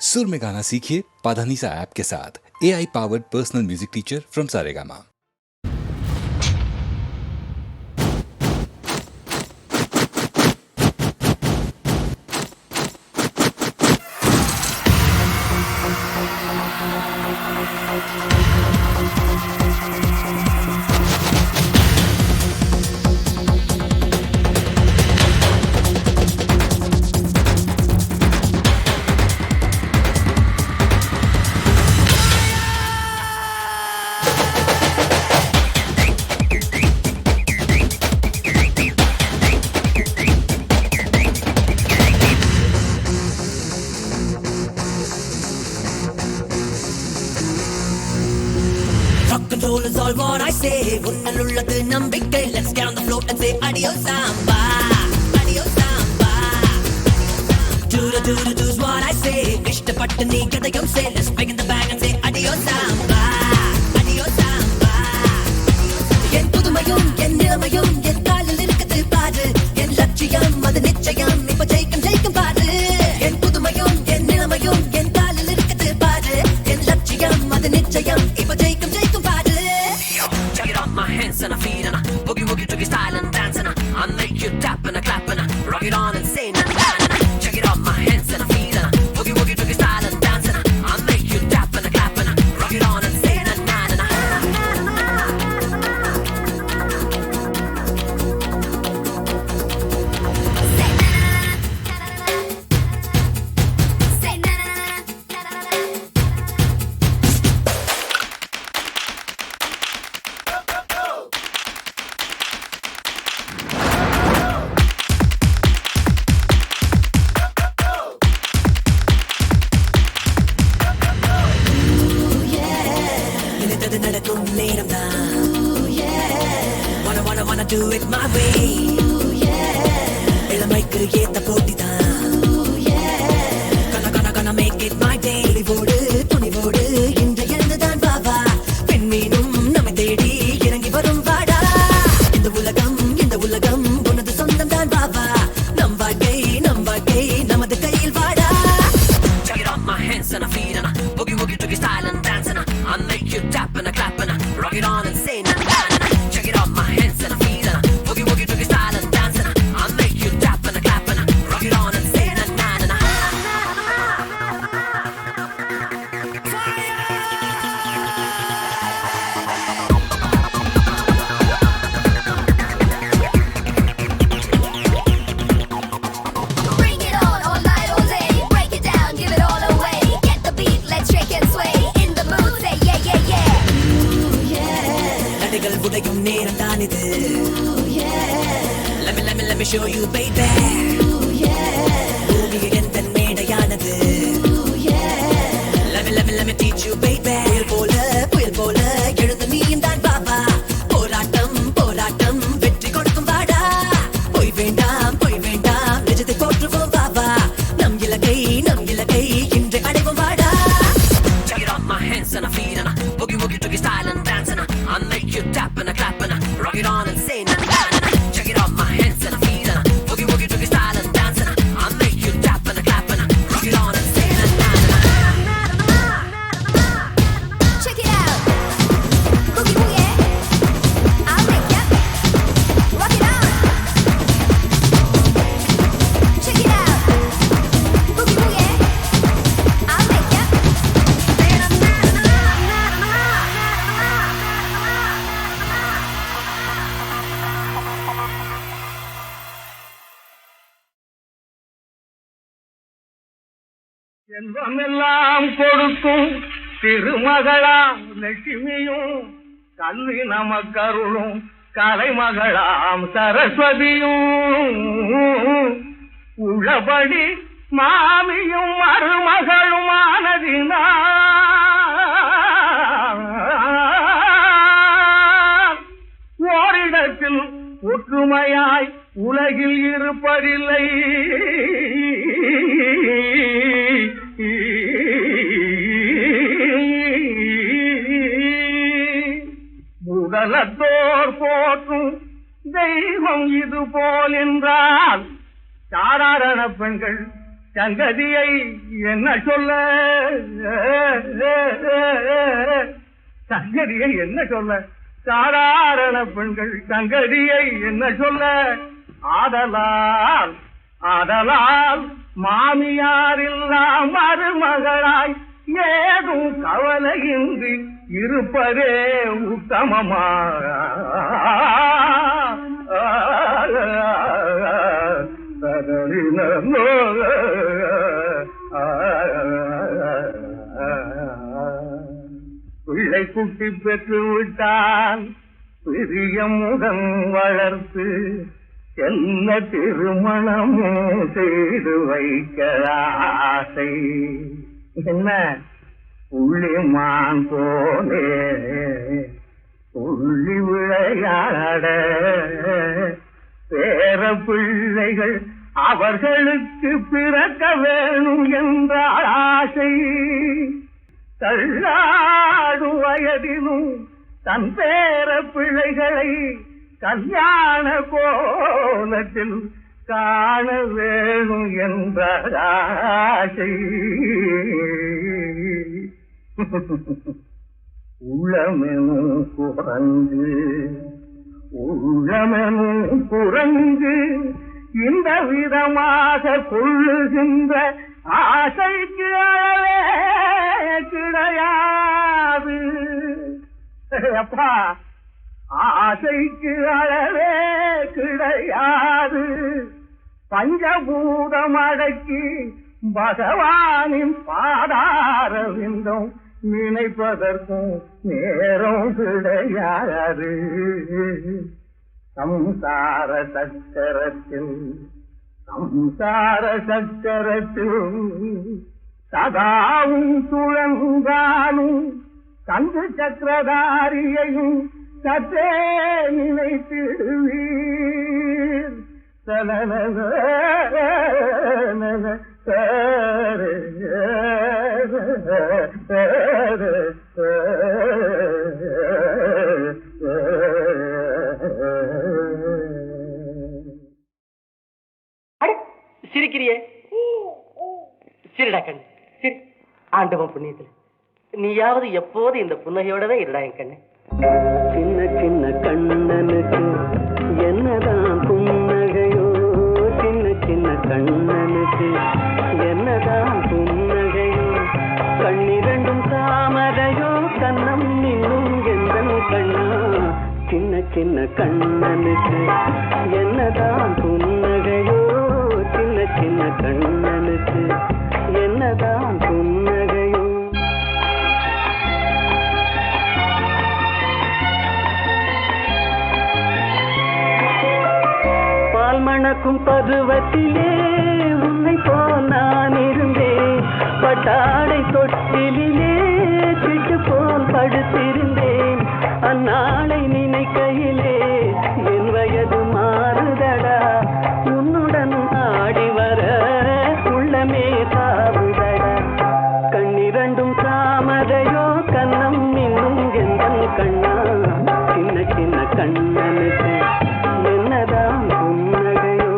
सुर में गाना सीखिए पाधानीसा ऐप के साथ AI powered personal music teacher from Saregama. Rock and roll is all what I say. உன்னலுள்ளது நம்பிக்கை. Let's get on the floor and say adios samba. Adios samba. Do the do's what I say. இஷ்டப்பட்டு நீ கதையும் say. Let's bring in the bag and say adios samba. Adios samba. என் புதுமையும் என் நிலைமையும் என் காலில் இருக்குது பாரு. என் லட்சியம் அது நிச்சயம். இப்ப ஜெயிக்கும் ஜெயிக்கும் பாரு. என் புதுமையும் என் நிலைமையும் என் காலில் இருக்குது பாரு. என் லட்சியம் அது நிச்சயம். இப்ப ஜெயிக்கும் ஜெயிக்கும் பாரு. Check it out, my hands and my feet and I boogie woogie toogie style and dance and I'll make you tap and I clap and I rock it on and say na na na. Check it out, my hands and my feet and I boogie woogie toogie style and dance and I'll make you tap and I clap and I rock it on and say na na na. நினைத்தது நடக்கும் நேரம்தான். Wanna do it my way. இளமைக்கு ஏத்த போட்டிதான். Gonna make it my day. துணிவோடு இன்று எழுந்துதான் வா. பெண்மீனும் நம்மை தேடி இறங்கி வரும் வாடா. இந்த உலகம் உனது சொந்தம் தான் வா. நம் வாழ்க்கை நமது கையில் வாடா. Check it out, my hands and my feet and I boogie woogie toogie style and dance and I'll make you tap and I clap and I rock it on and say na na na. Check it out, my hands and my feet and I boogie woogie toogie style and dance and I'll make you tap and I clap and I rock it on and say na na na. Bring it on all night, all day. Break it down, give it all away. Get the beat, let's shake and sway. In the mood, say yeah, yeah, yeah. நடிகள் உடையும் நேரம் தான் இது. Let me show you baby. பூமியை எந்த மேடையானது. Let me teach you baby. புயல் போல எழுந்து நீயும் தான் பாபா. போராட்டம் வெற்றி கொடுக்கும் வாடா. பொய் வேண்டாம் நிஜத்தை போற்றுவோம் பாபா. நம் இலக்கை இன்று அடைவோம் வாடா. Check it out, my hands and my feet and I boogie woogie toogie style and dance and I'll make you tap and I clap and I rock it on and say na na na. Check it out, my hands and my feet and I boogie woogie toogie style and dance and I'll make you tap and I clap and I rock it on and say na na na. Check it out. Boogie boogie. I'll make ya rock it on. Check it out. Boogie boogie. I'll make ya. செல்வமெல்லாம் கொடுக்கும் திருமகளாம் லட்சுமியும் கல்வி நமக்கருளும் கலைமகளாம் சரஸ்வதியும் உள்ளபடி மாமியும் மருமகளும் ஆனதினால் ஓரிடத்தில் ஒற்றுமையாய் உலகில் இருப்பதில்லை. முதலத்தோர் போற்றும் தெய்வம் இது போல் என்றால் சாதாரண பெண்கள் சங்கதியை என்ன சொல்ல, சங்கதியை என்ன சொல்ல, சாதாரண பெண்கள் சங்கதியை என்ன சொல்ல. ஆதலால் ஆதலால் மாமியாரில்லா மருமகளாய் ஏதும் கவலையின்றி இருப்பதே உத்தமமா. பிள்ளை குட்டி பெற்று விட்டால் பெரிய முகம் வளர்த்து என்ன திருமணமும் செய்து வைக்க ஆசை. என்ன புள்ளிமான் போலே புள்ளி விளையாட பேர பிள்ளைகள் அவர்களுக்கு பிறக்க வேணும் என்ற ஆசை. தள்ளாடும் வயதிலும் தன் பேர பிள்ளைகளை கல்யாண கோலத்தில் காண வேணும் என்ற ஆசை. உள்ளமெனும் குரங்கு உள்ளமெனும் குரங்கு இந்த விதமாக கொள்ளுகின்ற ஆசைக்கு அளவே கிடையாது. அப்பா, ஆசைக்கு அளவே கிடையாது. பஞ்சபூதம் அடக்கி பகவானின் பாதார விந்தம் நினைப்பதற்கும் நேரம் கிடையாது. சம்சார சக்கரத்தில் சதாவும் சுழன்றாலும் கந்து சக்கரதாரியையும் சற்றே நினைத்திடுவீர். சிரிக்கிறியே, சிரிடா கண்ணு, சிரி. ஆண்டவன் புண்ணியத்துல நீயாவது எப்போது இந்த புன்னகையோடவே இருடா என் கண்ணு. சின்ன சின்ன கண்ணனுக்கு என்னதான் புன்னகையோ, சின்ன சின்ன கண்ணனுக்கு என்னதான் புன்னகையோ, கண்ணிரண்டும் தாமரையோ, கண்ணம் இன்னும் எந்தன் கண்ணா. சின்ன சின்ன கண்ணனுக்கு என்னதான் புன்னகையோ, சின்ன சின்ன கண்ணனுக்கு என்னதான் புன்னகையோ. மணக்கும் பருவத்திலே உன்னை போல் நான் இருந்தேன். பட்டாடை தொட்டிலே சிட்டு போல் படுத்திருந்தேன். அந்நாளை நினைக்கையிலே என் வயது மாறுதடா. உன்னுடன் ஆடி வர உள்ளமே தாவுதடா. கண்ணிரண்டும் தாமரையோ, கண்ணம் இன்னும் எந்தன் கண்ணா. சின்ன சின்ன கண்ணனுக்கு என்னதான் புன்னகையோ.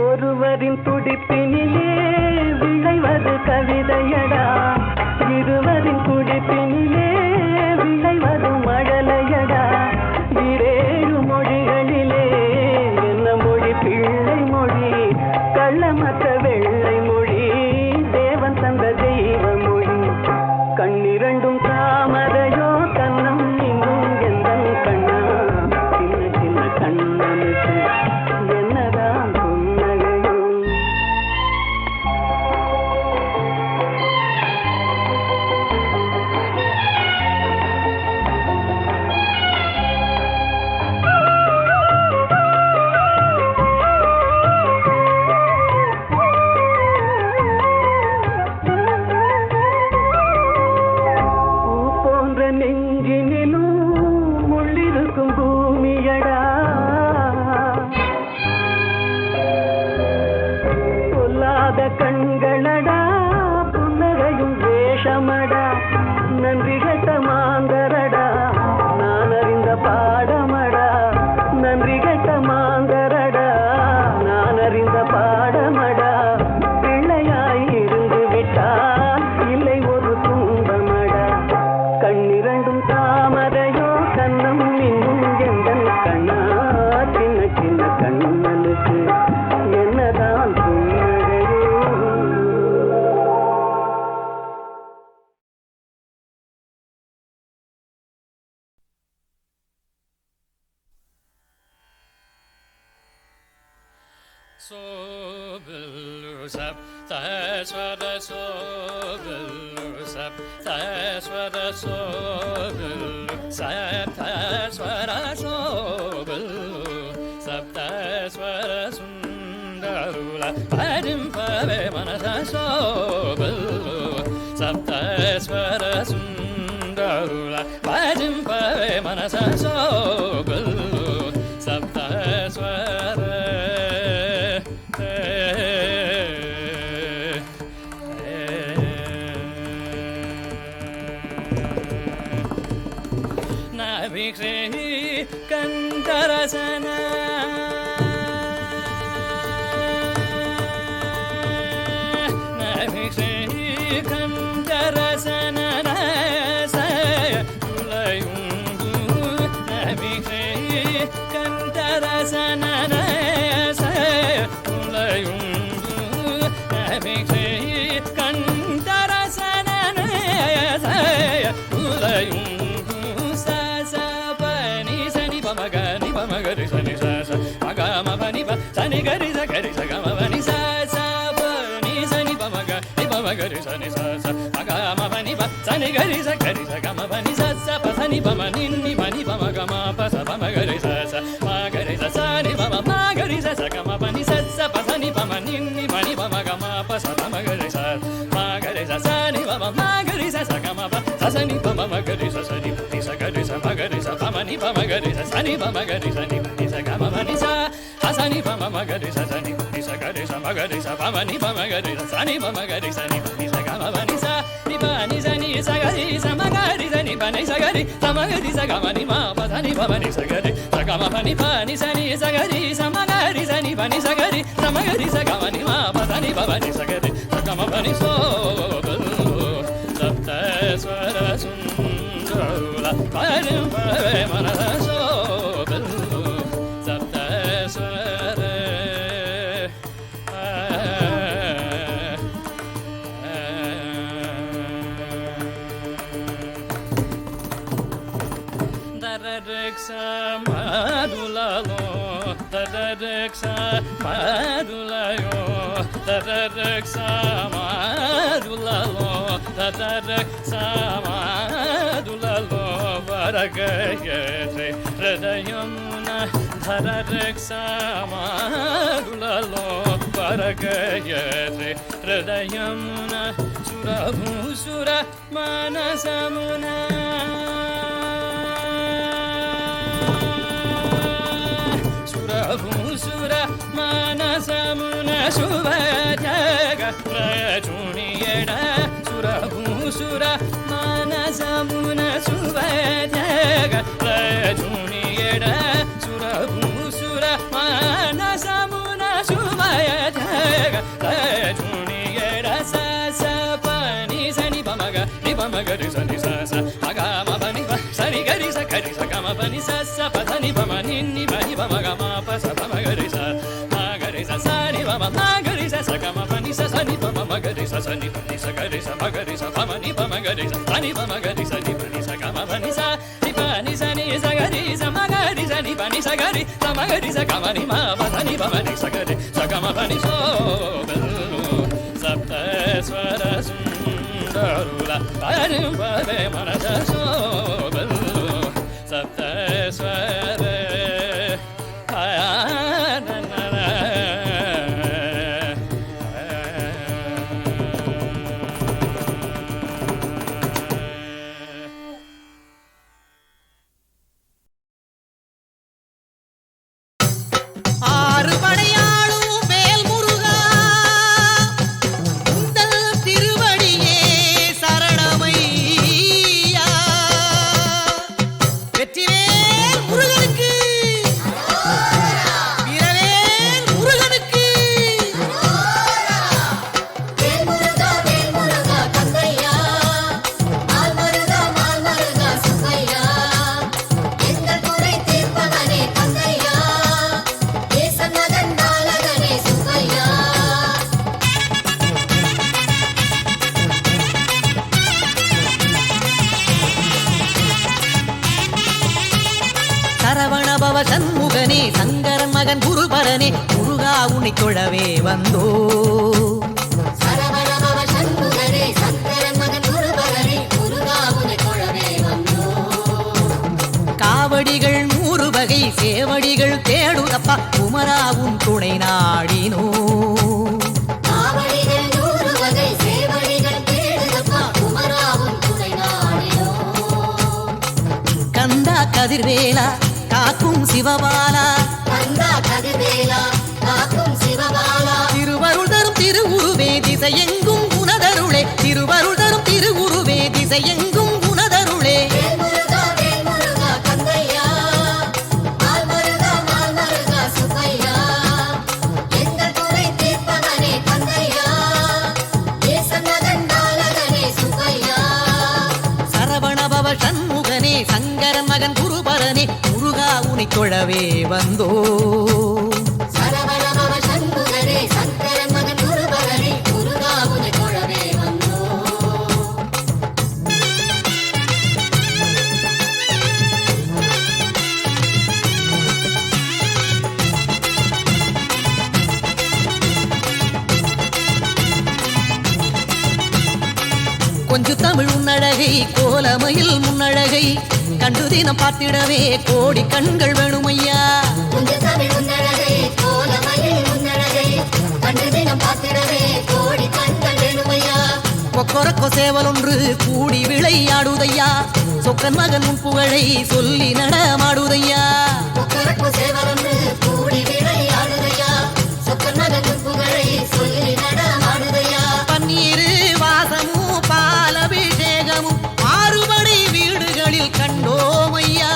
ஒருவரின் துடிப்பினிலே விளைவது கவிதையடா. இருவரின் துடிப்பினிலே விளைவது மழலையடா. இரேழு மொழிகளிலே என்ன மொழி பிள்ளை மொழி, கள்ளமற்ற வெள்ளை மொழி, தேவன் தந்த தெய்வ மொழி. கண்ணிரண்டும் தாமரையோ, கண்ணம் இன்னும் எந்தன் கண்ணா. சின்ன சின்ன கண்ணனுக்கு என்னதான் புன்னகையோ. பொல்லாத கண்களடா புன்னகையும் வேஷமடா நன்றி கெட்ட மாந்தரடா நான் அறிந்த பாடமடா நன்றி கெட்ட மாந்தரடா நான் அறிந்த பாடமடா பிள்ளையாய் இருந்து விட்டால் இல்லை ஒரு துன்பமடா கண்ணிரண்டும் தாமரையோ கண்ணம் இன்னும் எந்தன் கண்ணா சின்ன சின்ன கண்ணனுக்கு என்னதான் புன்னகையோ Sobelu saptasvara sobelu saptasvara sobelu saptasvara sobelu saptasvara sundarula parimpave manasa sobelu saptasvara sundarula parimpave manasa sobelu saptasvara Kantarasana Navikri Kantarasana Saya Ulayungu Navikri Kantarasana Saya Ulayungu Navikri Kantarasana Saya Ulayungu Magani pamagari sani sa sa magama pani pa sani gari sa gama pani sa sa pani sani pamagari sani sa sa magama pani pa sani gari sa gama pani sa sa pa sani pamani ni pani pamagama pa sa pamagari sa sa magari sa sani pama magari sa gama pani sa sa pa sani pamani ni pani pamagama pa sa pamagari sa magari sa sani pama magari sa gama pa sa sani pama magari sa sani pani sa gari sa magari sa pamani pamagari sa sani pamagari sa ni pani sa gama pani sa hasani pama magari sa sani pani sa gari sa magari sa pamani pamagari sa sani pamagari sa ni pani sa gama pani sa ni pani sa ni sa gari sa magari sa ni pani sa gari sa magari sa gama ni ma pa sa ni pamani sa gari sa gama pani pani sa ni sa gari sa magari sa ni pani sa gari sa magari sa gama ni ma pa sa ni pamani sa gari sa gama pani so saptasvara sundarula parimpave manasa sobelu saptasvara Darareksa madulalo Darareksa madulayo Darareksa madulalo Darareksa madulalo Varagayate hridayamuna Darareksa madulalo Varagayate hridayamuna Surabhusura manasamuna Surabhusura manasamuna Subhajaga prajuniyeda Surabhusura manasamuna Subhajaga prajuniyeda Surabhusura manasamuna Subhajaga prajuniyeda Sa sa pani sani pamaga ni pamaga ri sani sa sa agama pani pa sani gari sa gama pani sa sa pa sani pamani ni pani pamaga ma pa sa pamaga ri sa magari sa sani pama magari sa gama pani sa sani pama magari sa sani pani sa gari sa magari sa pamani pamaga ri sa sani pamaga ri sa ni pani sa gama pani sa ni pani sani sa gari sa magari sa ni pani sa gari sa magari sa gama ni ma pa sani pamani sa gari sa gama pani so saptasvara sundarula parimpave manasa sobelu saptasvara ஆறு படையாளும் வேல் முருகா மகன் குருபரனே முருகா உன்னை தொழவே வந்தோ. காவடிகள் 100 வகை சேவடிகள் தேடுதப்பா குமராவும் துணை நாடினோ. கந்தா கதிர்வேலா காக்கும் சிவபாலா திருவருள் தரும் திருவுருவே திசையெங்கும் குணதருளே. திருவருள் தரும் திருவுருவே திசையெங்கும் குணதருளே. சரவணபவ சண்முகனே சங்கரன் மகன் குருபரனே முருகா உன்னை தொழவே வந்தோ. கொஞ்சு தமிழ் உன்னழகை கோலமையில் முன்னழகை கண்டு தினம் பார்த்திடவே கோடி கண்கள் வேணுமையா. கொக்கொரக்கோ சேவல் ஒன்று கூடி விளையாடுதையா. சொக்கன் மகன் உன் புகழை சொல்லி நடமாடுதையா. பன்னீரு வாசமும் பாலபிஷேகமும் மாறுபடி வீடுகளில் கண்டோமையா.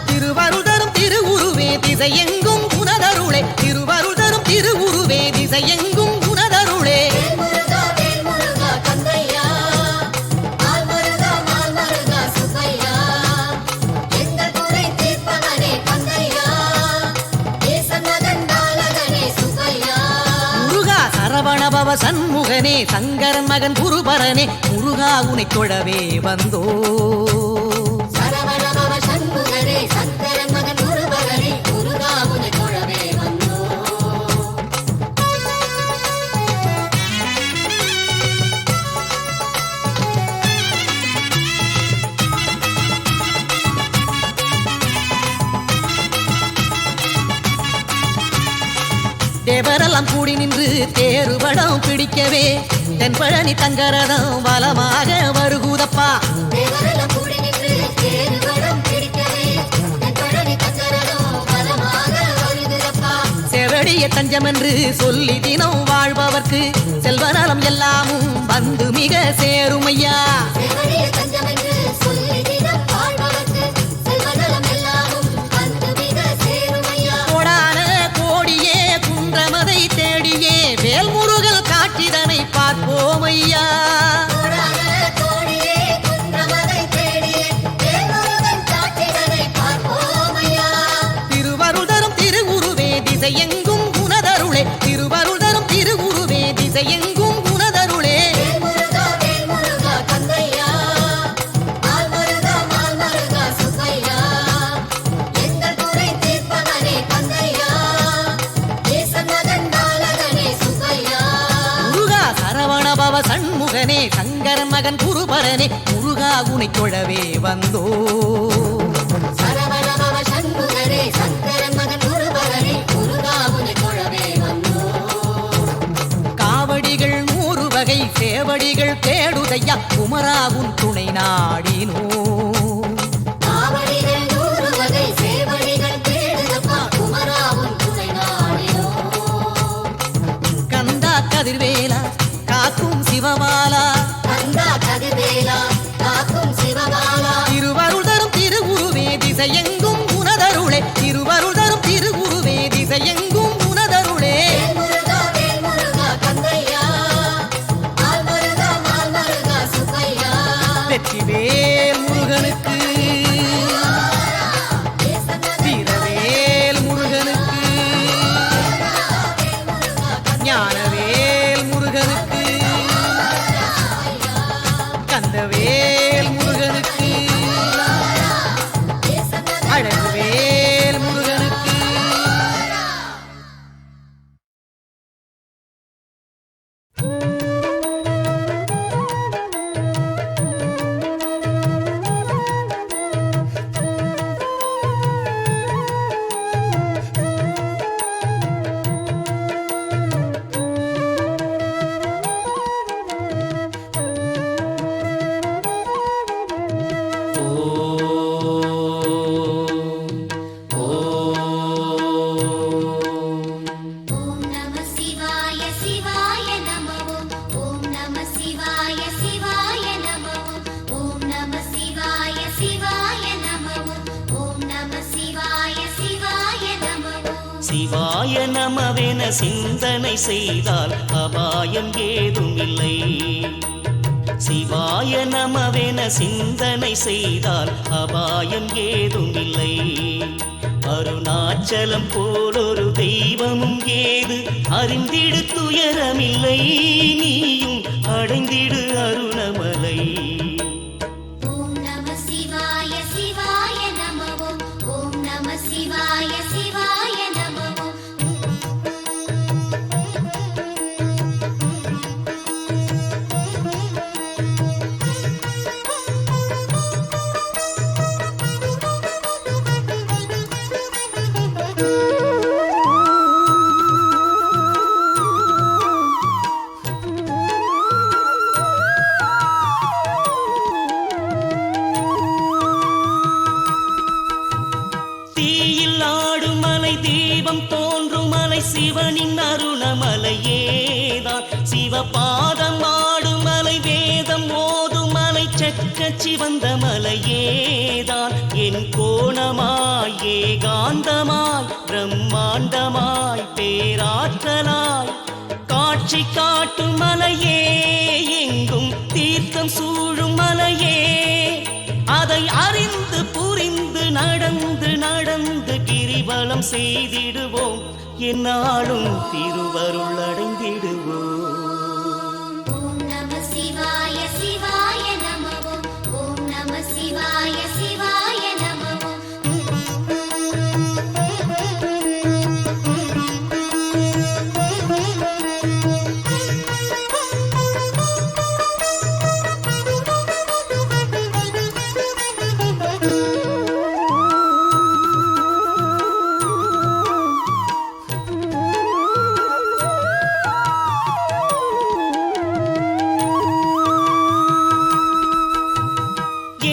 திருவருள் தரும் திருவுருவே திசையெங்கும் குணதருளே. திருவருள் தரும் திருவுருவே திசையெங்கும் குணதருளே. சரவணபவ சண்முகனே சங்கரன் மகன் குருபரனே முருகா உன்னை தொழவே வந்தோ. தேவரெல்லாம் கூடி நின்று தேருவடம் பிடிக்கவே தென்பழனி தங்கரதம் வலமாக வருகுதப்பா. செவடிய தஞ்சம் என்று சொல்லி தினம் வாழ்பவர்க்கு செல்வநலம் எல்லாமும் வந்து மிக சேருமையா. தேடியே வேல்முருகல் காட்சிதனை பார்ப்போமையா. திருவருள் தரும் திருவுருவே திசையெங்கும் குணதருளே. திருவருள் தரும் திருவுருவே திசையெங்கும் குணதருளே. சரவணபவ சண்முகனே சங்கரன் மகன் குருபரனே முருகா உன்னை தொழவே வந்தோ. காவடிகள் 100 வகை சேவடிகள் தேடுதையா குமராவும் துணை நாடினோ. கந்தா கதிர்வேலா காக்கும் சிவபாலா திருவருள் தரும் திருவுருவே திசையெங்கும் குணதருளே. திருவருள் தரும் திருவுருவே திசையெங்கும் குணதருளே. வெற்றிவேல் முருகனுக்கு வீரவேல் முருகனுக்கு ஞானவேல் முருகனுக்கு கந்தவேல் அழகுவேல் முருகனுக்கு. ஓம் நம சிவாய சிவாய நம ஓம் நம சிவாய சிவாய நம ஓம் நம சிவாய சிவாய நம ஓம் நம சிவாய சிவாய நம சிவாய நமவென சிந்தனை செய்தால் அபாயம் ஏதும் இல்லை. சிவாய நமவென சிந்தனை செய்தால் அபாயம் ஏதும் இல்லை. அருணாச்சலம் போலொரு தெய்வமும் ஏது அறிந்திடு துயரமில்லை. நீயும் அடைந்திடு அருணமலை. ஓம் நம சிவாய சிவாய நம ஓம் நம சிவாய சிவாய நம தீயில் ஆடும் மலை தீபம் தோன்றும் மலை சிவனின் அருணமலையேதான். சிவபாதம் ஆடும் மலை வேதம் ஓதும் மலை சக்க சிவந்த மலையேதான். என் கோணமாய் ஏகாந்தமாய் பிரம்மாண்டமாய் பேராற்றலாய் காட்சி காட்டும் மலையே, எங்கும் தீர்த்தம் சூழும் மலையே. அதை அறிந்து புரிந்து நடந்து நடந்து கிரிவலம் செய்திடுவோம், என்னாலும் திருவருள் அடைந்திடுவோம். ஓம் நம சிவாய சிவாய நம ஓம் நம சிவாய சிவாய நம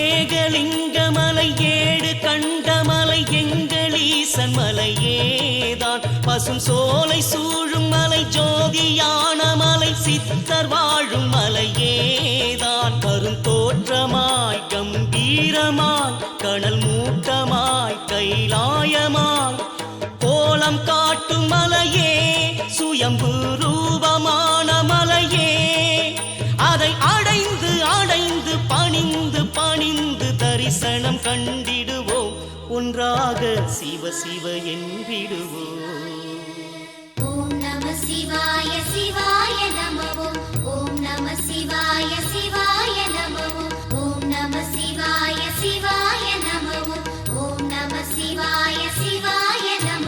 ஏகலிங்கமலை ஏடு கண்டமலை எங்களீசன் மலையேதான். பசும் சோலை சூழும் மலை ஜோதியான மலை சித்தர் வாழும் மலையேதான். வரும் தோற்றமாய் கம்பீரமாய் கனல் மூட்டமாய் கைலாயமாய் கோலம் காட்டும் மலையே, சுயம்பு ரூபமான மலையே. அதை அடைந்து அடைந்து பணிந்து பணிந்து தரிசனம் கண்டிடுவோம், ஒன்றாக சிவ சிவ என்றிடுவோம். ஓம் நம சிவாய சிவாய நம ஓம் நம சிவாய சிவாய நம ஓம் நம சிவாய சிவாய நம ஓம் நம சிவாய சிவாய நம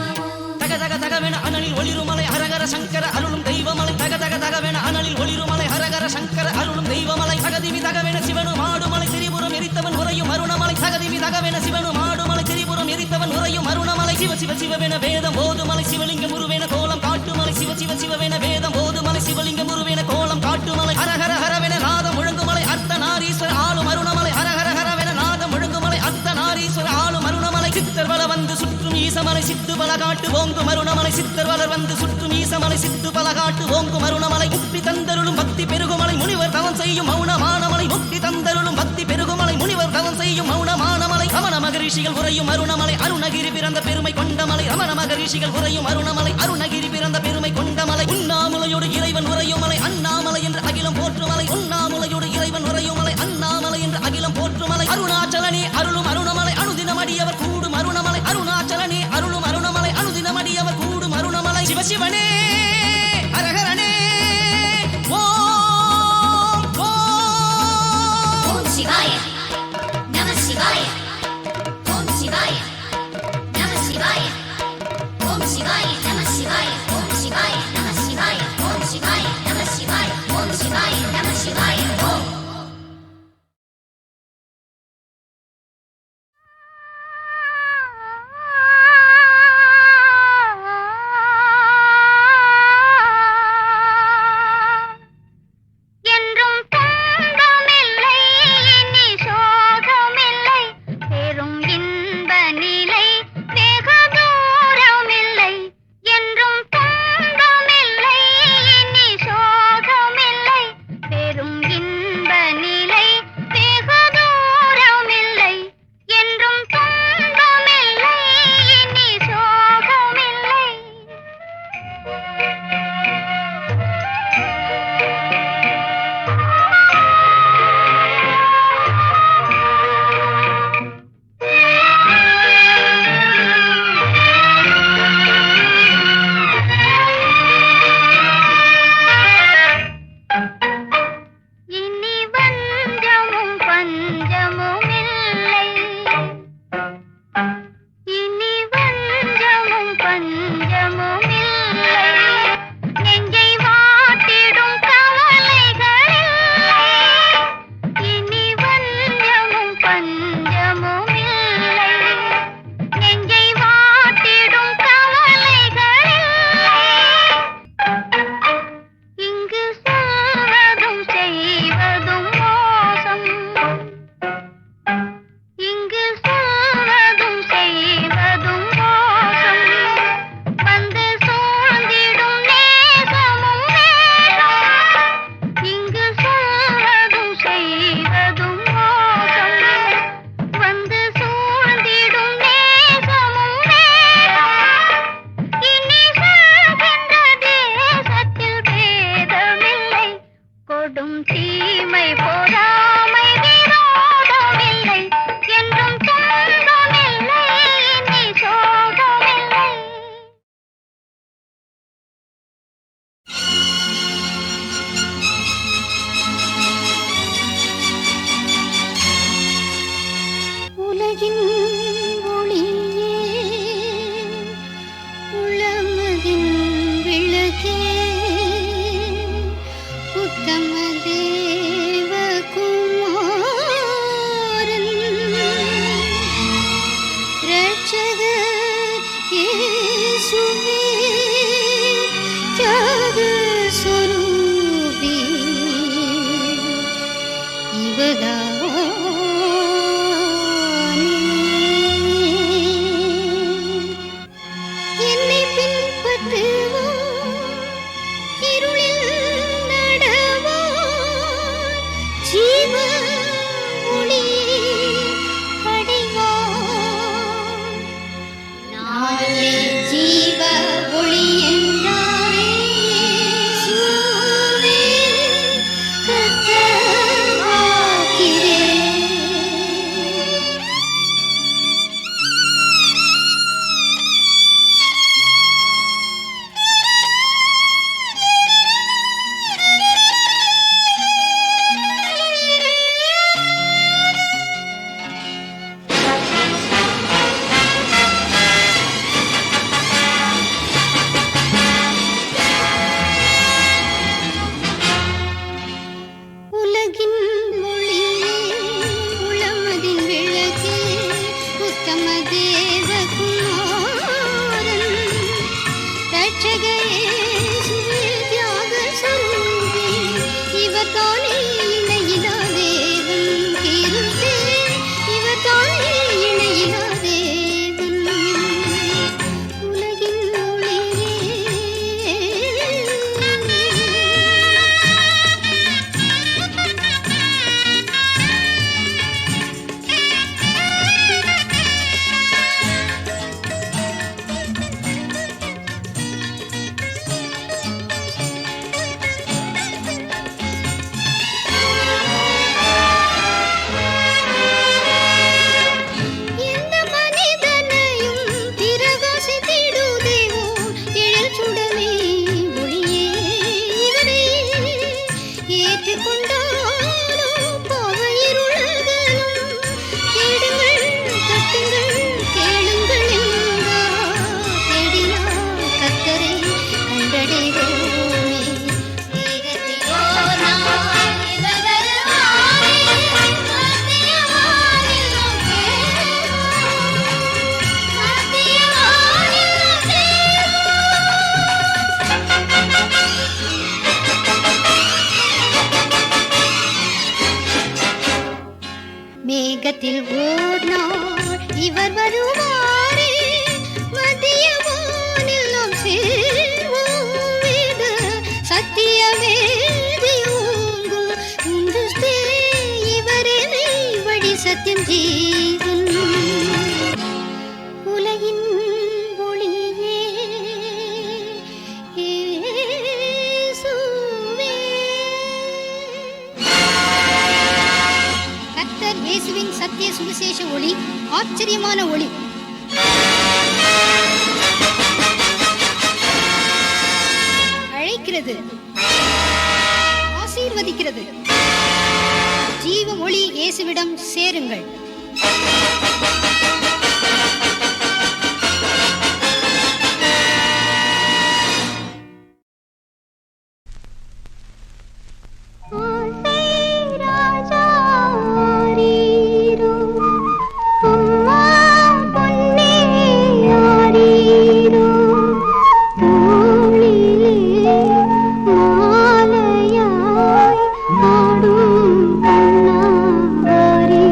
தக தக தகவென அனலில் ஒளிருமலை ஹரஹர சங்கர அருளும் தெய்வமலை. தக தக தகவென அனலில் ஒளிருமலை ஹரஹர சங்கர அருளும் தெய்வமலை. தகதிவி தகவென சிவனும் ஆடுமலை திரிபுரம் எரித்தவன் உறையும் அருணமலை. தகதிவி தகவென சிவனும் ஆடுமலை திரிபுரம் எரித்தவன் உறையும் அருணமலை. சிவ சிவ சிவவென வேதம் ஓதுமலை சிவலிங்கம் உருவேன கோலம் காட்டுமலை. சிவ சிவ சிவவென வேதம் ஓதுமலை சிவலிங்கம் உருவேன கோலம் காட்டுமலை. ஹரஹர ஹரவென நாதம் முழங்குமலை அர்த்த நாரீஸ்வர ஆளும் அருணமலை. ஹரஹர ஹரவென நாதம் முழங்குமலை அர்த்த நாரீஸ்வர ஆளும் அருணமலை. சித்தர் வல வந்து சுற்றும் ஈசமலை சித்து பல காட்டு ஓங்கும் அருணமலை. சித்தர் வலர் வந்து சுற்றும் ஈசமலை சித்து பல காட்டு ஓங்கும் அருணமலை. முக்தி தந்தருளும் பக்தி பெருகுமலை முனிவர் தவம் செய்யும் மௌனமானமலை. முக்தி தந்தருளும் பக்தி பெருகுமலை முனிவர் தவம் செய்யும் மௌனமானமலை. ரமண மகரிஷிகள் உரையும் அருணமலை அருணகிரி பிறந்த பெருமை கொண்டமலை. ரமண மகரிஷிகள் உரையும் அருணமலை அருணகிரி பிறந்த பெருமை கொண்டமலை. உண்ணாமுலையோடு இறைவன் உரையும் மலை அண்ணாமலை என்று அகிலம் போற்றுமலை. உண்ணாமுலையோடு இறைவன் உரையும் மலை அண்ணாமலை என்று அகிலம் போற்றுமலை. அருணாச்சலனே அருளும் அருணமலை அனுதினமடியவர் கூடும் அருணமலை. அருணாச்சலனே அருளும் அருணமலை அனுதினமடியவர் கூடும் அருணமலை. சிவசிவனே ஹரஹரனே ஓம் ஓம் ஓம் சிவாய நம சிவாய ஓம் சிவாய ஜீவ ஒளி என்றாரே இயேசுவே, கர்த்தராகிறே. உலகின் ஒளியே, உளமதின் விளக்கே, உத்தம தேவகுமாரன், ரட்சக இயேசுவே, தியாக சொரூபி, இவர்தானே இணையிலா தேவன், கிருபே, இவர்தானே இணையிலா தேவன். உலகின் ஒளியே, எந்த மனிதனையும் பிரகாசித்திடுதேவோ, எழில் சுடரே, ஒளியே இவரே. ஏற்றுக்கொண்டாலோ பாவ இருளகலும், தேடுங்கள், தட்டுங்கள், கேளுங்கள் என்றார். தேடினார் கர்த்தரை கண்டடைவோமே. மேகத்திலோர் நாள் இவர் வருவாரே, சத்தியவானில் நாம் சேருவோம். சத்தியவானில் நாம் சேருவோம். மேகத்தில் ஓர் நாள் இவர் வருவாரே, மதிய வானில் நாம் சேர்வோம். வேத சத்திய வேதி ஓங்கும் இந்துஸ்தே, இவரே மெய் வழி சத்தியம் ஜீவன். உலகின் ஒளியே, இயேசுவே. கர்த்தர் இயேசுவின் சத்திய சுவிசேஷ ஒளி, ஆச்சரியமான ஒளி. அழைக்கிறது, ஆசீர்வதிக்கிறது. ஜீவ ஒளி இயேசுவிடம் சேருங்கள். மாலையாய் ஆடும் கண்ணாரி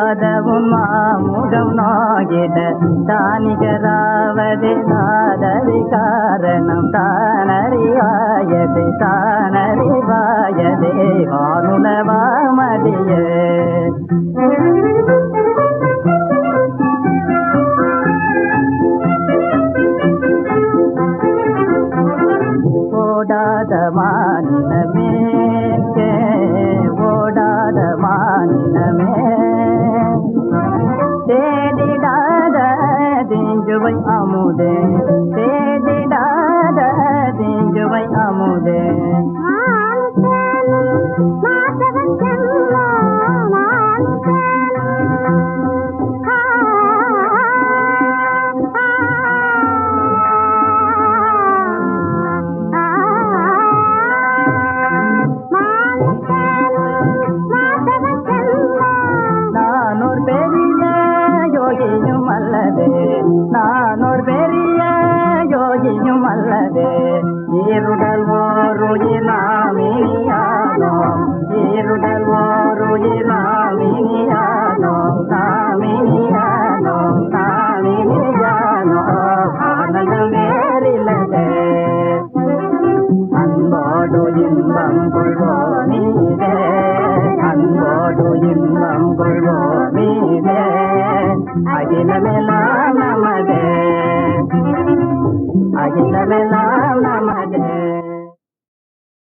நாதவும் மாமுகம் நாகிட தானிகராவதே நாதரி காரணம் தானறிவாயதே தானறிவாயதே வானுலவாமதியே ஓடாத மானினமே ஓடாத மானினமே தேடிடாத தீஞ்சுவை அமுதே தேடிடாத தீஞ்சுவை அமுதே நானோர் பெரிய யோகியும் அல்லவே ஈருடல் ஓருயினாமினியானோ ஈருடல் ஓருயினாமினியானோ நாமினியானோ நாமினியானோ ஆனந்தம் வேறில்லதே அன்போடு இன்பம் கொள்வோ நீதே அன்போடு இன்பம் கொள்வோ நீதே அகிலமெல்லாம் நமதே அகிலமெல்லாம்